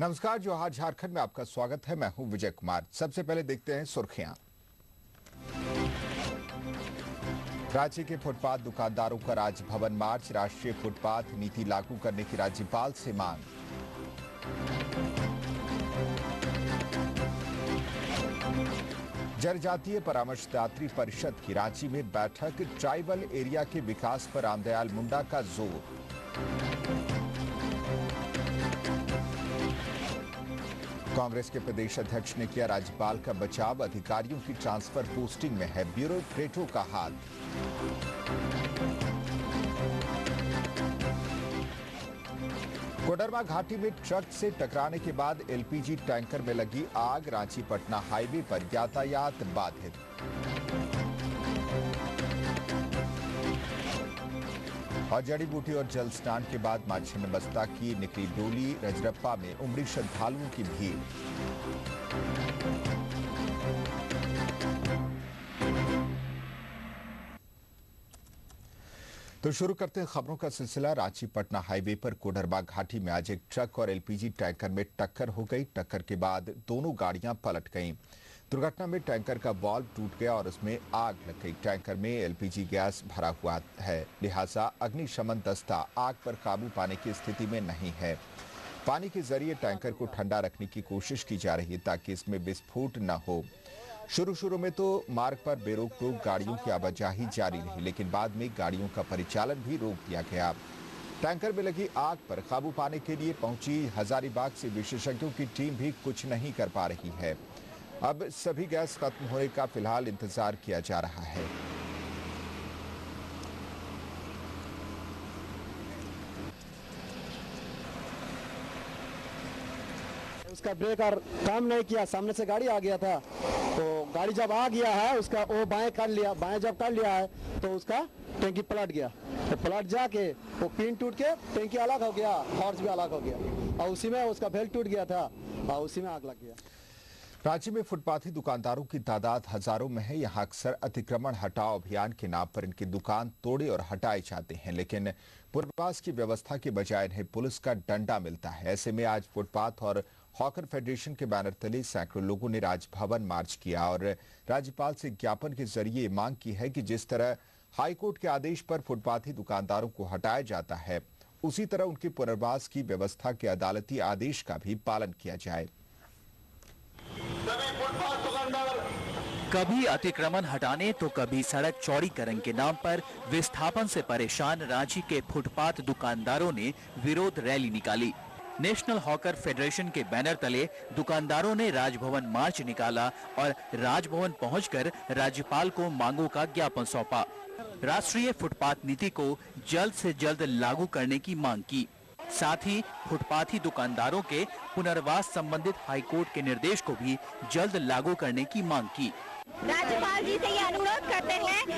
नमस्कार, जोहार झारखंड में आपका स्वागत है। मैं हूं विजय कुमार। सबसे पहले देखते हैं सुर्खियां। रांची के फुटपाथ दुकानदारों का राजभवन मार्च, राष्ट्रीय फुटपाथ नीति लागू करने की राज्यपाल से मांग। जनजातीय परामर्शदात्री परिषद की रांची में बैठक, ट्राइबल एरिया के विकास पर रामदयाल मुंडा का जोर। कांग्रेस के प्रदेश अध्यक्ष ने किया राज्यपाल का बचाव, अधिकारियों की ट्रांसफर पोस्टिंग में है ब्यूरोक्रेटों का हाथ। कोडरमा घाटी में ट्रक से टकराने के बाद एलपीजी टैंकर में लगी आग, रांची पटना हाईवे पर यातायात बाधित। और जड़ी बूटी और जल स्नान के बाद मां छिन्नमस्ता की निकली डोली, रजरप्पा में उमड़ी श्रद्धालुओं की भीड़। तो शुरू करते हैं खबरों का सिलसिला। रांची पटना हाईवे पर कोडरमा घाटी में आज एक ट्रक और एलपीजी टैंकर में टक्कर हो गई। टक्कर के बाद दोनों गाड़ियां पलट गईं। दुर्घटना में टैंकर का वाल्व टूट गया और उसमें आग लग गई। टैंकर में एलपीजी गैस भरा हुआ है, लिहाजा अग्निशमन दस्ता आग पर काबू पाने की स्थिति में नहीं है। पानी के जरिए टैंकर को ठंडा रखने की कोशिश की जा रही है ताकि इसमें विस्फोट न हो। शुरू में तो मार्ग पर बेरोक टोक गाड़ियों की आवाजाही जारी रही, लेकिन बाद में गाड़ियों का परिचालन भी रोक दिया गया। टैंकर में लगी आग पर काबू पाने के लिए पहुंची हजारीबाग से विशेषज्ञों की टीम भी कुछ नहीं कर पा रही है। अब सभी गैस खत्म होने का फिलहाल इंतजार किया जा रहा है। उसका ब्रेकर काम नहीं किया, सामने से गाड़ी आ गया था, तो गाड़ी जब आ गया है उसका वो बाएं कर लिया, बाएं जब कर लिया है तो उसका टैंकी पलट गया। तो पलट जाके वो पिन टूट के टैंकी अलग हो गया, हॉर्स भी अलग हो गया और उसी में उसका बेल्ट टूट गया था और उसी में आग लग गया। रांची में फुटपाथी दुकानदारों की तादाद हजारों में है। यहाँ अक्सर अतिक्रमण हटाओ अभियान के नाम पर इनकी दुकान तोड़े और हटाए जाते हैं, लेकिन पुनर्वास की व्यवस्था के बजाय इन्हें पुलिस का डंडा मिलता है। ऐसे में आज फुटपाथ और हॉकर फेडरेशन के बैनर तले सैकड़ों लोगों ने राजभवन मार्च किया और राज्यपाल से ज्ञापन के जरिए मांग की है कि जिस तरह हाईकोर्ट के आदेश पर फुटपाथी दुकानदारों को हटाया जाता है, उसी तरह उनके पुनर्वास की व्यवस्था के अदालती आदेश का भी पालन किया जाए। कभी अतिक्रमण हटाने तो कभी सड़क चौड़ीकरण के नाम पर विस्थापन से परेशान रांची के फुटपाथ दुकानदारों ने विरोध रैली निकाली। नेशनल हॉकर फेडरेशन के बैनर तले दुकानदारों ने राजभवन मार्च निकाला और राजभवन पहुंचकर राज्यपाल को मांगों का ज्ञापन सौंपा। राष्ट्रीय फुटपाथ नीति को जल्द से जल्द लागू करने की मांग की। साथ ही फुटपाथी दुकानदारों के पुनर्वास संबंधित हाईकोर्ट के निर्देश को भी जल्द लागू करने की मांग की। राज्यपाल जी से ये अनुरोध करते हैं कि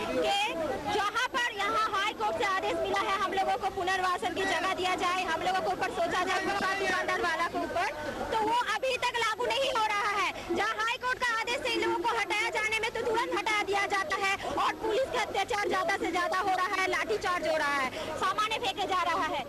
जहाँ पर यहाँ हाई कोर्ट से आदेश मिला है हम लोगों को पुनर्वासन की जगह दिया जाए, हम लोगों को ऊपर सोचा जाए फुटपाथ दुकानदार वाला के ऊपर, तो वो अभी तक लागू नहीं हो रहा है। जहाँ हाई कोर्ट का आदेश से इन लोगों को हटाया जाने में तो तुरंत हटा दिया जाता है और पुलिस का अत्याचार ज्यादा से ज्यादा हो रहा है, लाठीचार्ज हो रहा है, सामान्य फेंके जा रहा है।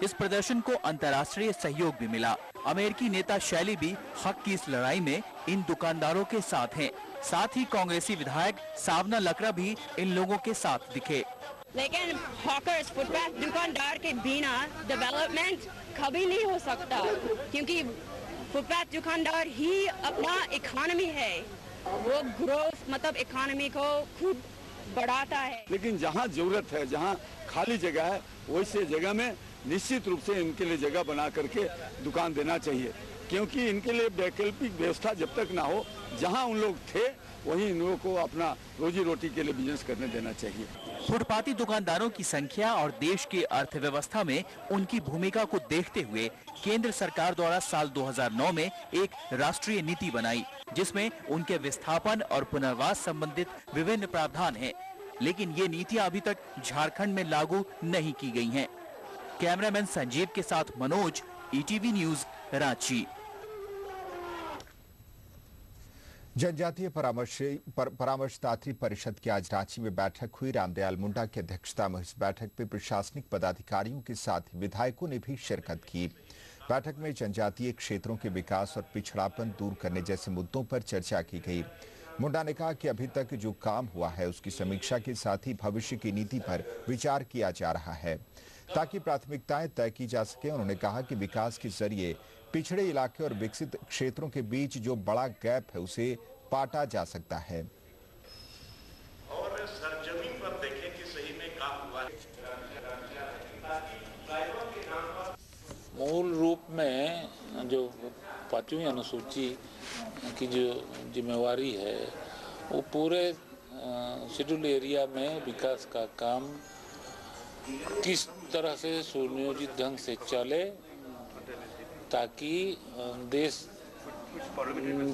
इस प्रदर्शन को अंतर्राष्ट्रीय सहयोग भी मिला। अमेरिकी नेता शैली भी हक की इस लड़ाई में इन दुकानदारों के साथ हैं। साथ ही कांग्रेसी विधायक सावना लकड़ा भी इन लोगों के साथ दिखे। लेकिन हॉकर्स फुटपाथ दुकानदार के बिना डेवलपमेंट कभी नहीं हो सकता, क्योंकि फुटपाथ दुकानदार ही अपना इकोनॉमी है, वो ग्रोथ मतलब इकोनॉमी को खूब बढ़ाता है। लेकिन जहाँ जरूरत है, जहाँ खाली जगह है, वैसे जगह में निश्चित रूप से इनके लिए जगह बना करके दुकान देना चाहिए, क्योंकि इनके लिए वैकल्पिक व्यवस्था जब तक ना हो, जहां उन लोग थे वहीं इन लोगों को अपना रोजी रोटी के लिए बिजनेस करने देना चाहिए। फुटपाथी दुकानदारों की संख्या और देश की अर्थव्यवस्था में उनकी भूमिका को देखते हुए केंद्र सरकार द्वारा साल 2009 में एक राष्ट्रीय नीति बनाई, जिसमें उनके विस्थापन और पुनर्वास संबंधित विभिन्न प्रावधान हैं। लेकिन ये नीतियां अभी तक झारखंड में लागू नहीं की गई हैं। कैमरामैन संजीव के साथ मनोज, ईटीवी न्यूज, रांची। जनजातीय परामर्शदात्री परिषद की आज रांची में बैठक हुई। रामदयाल मुंडा की अध्यक्षता में इस बैठक में प्रशासनिक पदाधिकारियों के साथ विधायकों ने भी शिरकत की। बैठक में जनजातीय क्षेत्रों के विकास और पिछड़ापन दूर करने जैसे मुद्दों पर चर्चा की गई। मुंडा ने कहा कि अभी तक जो काम हुआ है उसकी समीक्षा के साथ ही भविष्य की नीति पर विचार किया जा रहा है ताकि प्राथमिकताएं तय की जा सके। उन्होंने कहा कि विकास के जरिए पिछड़े इलाके और विकसित क्षेत्रों के बीच जो बड़ा गैप है उसे पाटा जा सकता है। और सरजमीन पर देखें कि सही में काम हुआ है। मूल रूप में जो 5वीं अनुसूची की जो जिम्मेवारी है वो पूरे शेड्यूल एरिया में विकास का काम किस तरह से सुनियोजित ढंग से चले ताकि देश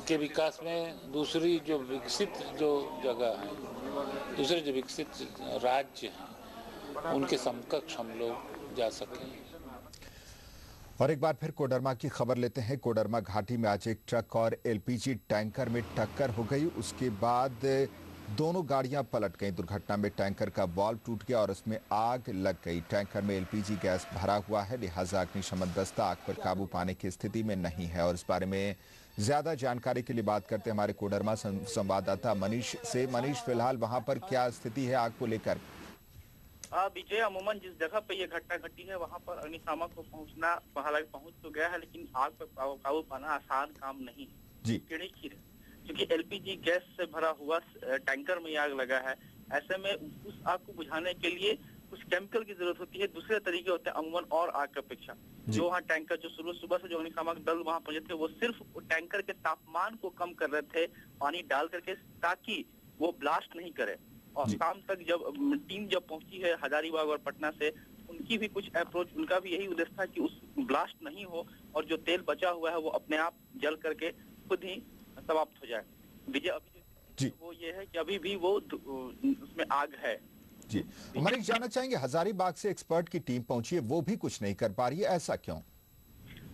के विकास में दूसरी जो विकसित जो जगह है, दूसरे जो विकसित राज्य हैं उनके समकक्ष हम लोग जा सकें। और एक बार फिर कोडरमा की खबर लेते हैं। कोडरमा घाटी में आज एक ट्रक और एलपीजी टैंकर में टक्कर हो गई। उसके बाद दोनों गाड़ियां पलट गईं। दुर्घटना में टैंकर का वाल्व टूट गया और उसमें आग लग गई। टैंकर में एलपीजी गैस भरा हुआ है, लिहाजा अग्निशमन दस्ता आग पर काबू पाने की स्थिति में नहीं है। और इस बारे में ज्यादा जानकारी के लिए बात करते हैं हमारे कोडरमा संवाददाता मनीष से। मनीष, फिलहाल वहां पर क्या स्थिति है आग को लेकर? विजय, अमूमन जिस जगह पे ये घटना घटी है वहां पर अग्निशामक को पहुंचना हालांकि पहुंच तो गया है, लेकिन आग पर काबू पाना आसान काम नहीं है क्योंकि एलपीजी गैस से भरा हुआ टैंकर में आग लगा है। ऐसे में उस आग को बुझाने के लिए कुछ केमिकल की जरूरत होती है, दूसरे तरीके होते हैं अमूमन और आग की अपेक्षा। जो वहाँ टैंकर जो सुबह से जो अग्निशामक दल वहाँ पहुंचे थे वो सिर्फ टैंकर के तापमान को कम कर रहे थे पानी डाल करके ताकि वो ब्लास्ट नहीं करे। और शाम तक जब टीम पहुंची है हजारीबाग और पटना से, उनकी भी कुछ अप्रोच, उनका भी यही उद्देश्य था कि उस ब्लास्ट नहीं हो और जो तेल बचा हुआ है वो अपने आप जल करके खुद ही समाप्त हो जाए। विजय, अभी वो ये है कि अभी भी वो उसमें आग है। जी, मनीष, जानना चाहेंगे हजारीबाग से एक्सपर्ट की टीम पहुंची है, वो भी कुछ नहीं कर पा रही है, ऐसा क्यों?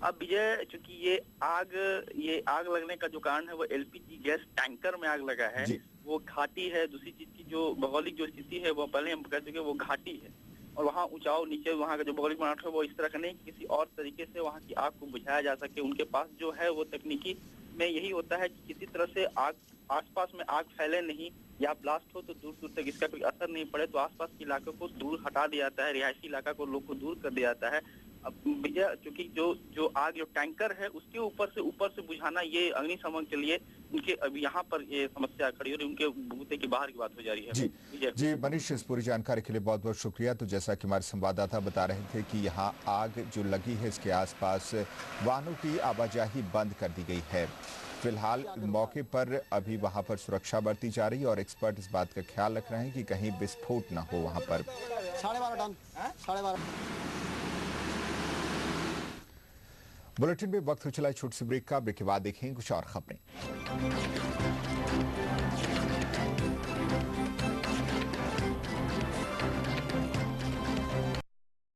अब विजय, चूंकि ये आग लगने का जो कारण है वो एलपीजी गैस टैंकर में आग लगा है। वो घाटी है, दूसरी चीज की जो भौगोलिक जो स्थिति है वो पहले हम कह चुके वो घाटी है और वहाँ ऊंचाव नीचे वहाँ का जो भौगोलिक बनावट है वो इस तरह का नहीं किसी और तरीके से वहाँ की आग को बुझाया जा सके। उनके पास जो है वो तकनीकी में यही होता है कि किसी तरह से आग आसपास में आग फैले नहीं या ब्लास्ट हो तो दूर दूर तक इसका कोई असर नहीं पड़े, तो आसपास के इलाके को दूर हटा दिया जाता है, रिहायशी इलाका को लोग को दूर कर दिया जाता है। अब भैया, क्योंकि जो आग जो टैंकर है उसके ऊपर से बुझाना ये अग्निशमन के लिए उनके अब यहाँ पर ये समस्या खड़ी हो रही है, उनके बूते की बाहर की बात हो जा रही है। जी मनीष, इस पूरी जानकारी के लिए बहुत बहुत शुक्रिया। तो जैसा कि हमारे संवाददाता बता रहे थे कि यहाँ आग जो लगी है इसके आसपास वाहनों की आवाजाही बंद कर दी गई है। फिलहाल मौके पर अभी वहां पर सुरक्षा बरती जा रही है और एक्सपर्ट इस बात का ख्याल रख रहे हैं कि कहीं विस्फोट न हो वहां पर। 12.5 टन 12.5। बुलेटिन में वक्त हो चला छोटी सी ब्रेक का। ब्रेक के बाद देखें कुछ और खबरें।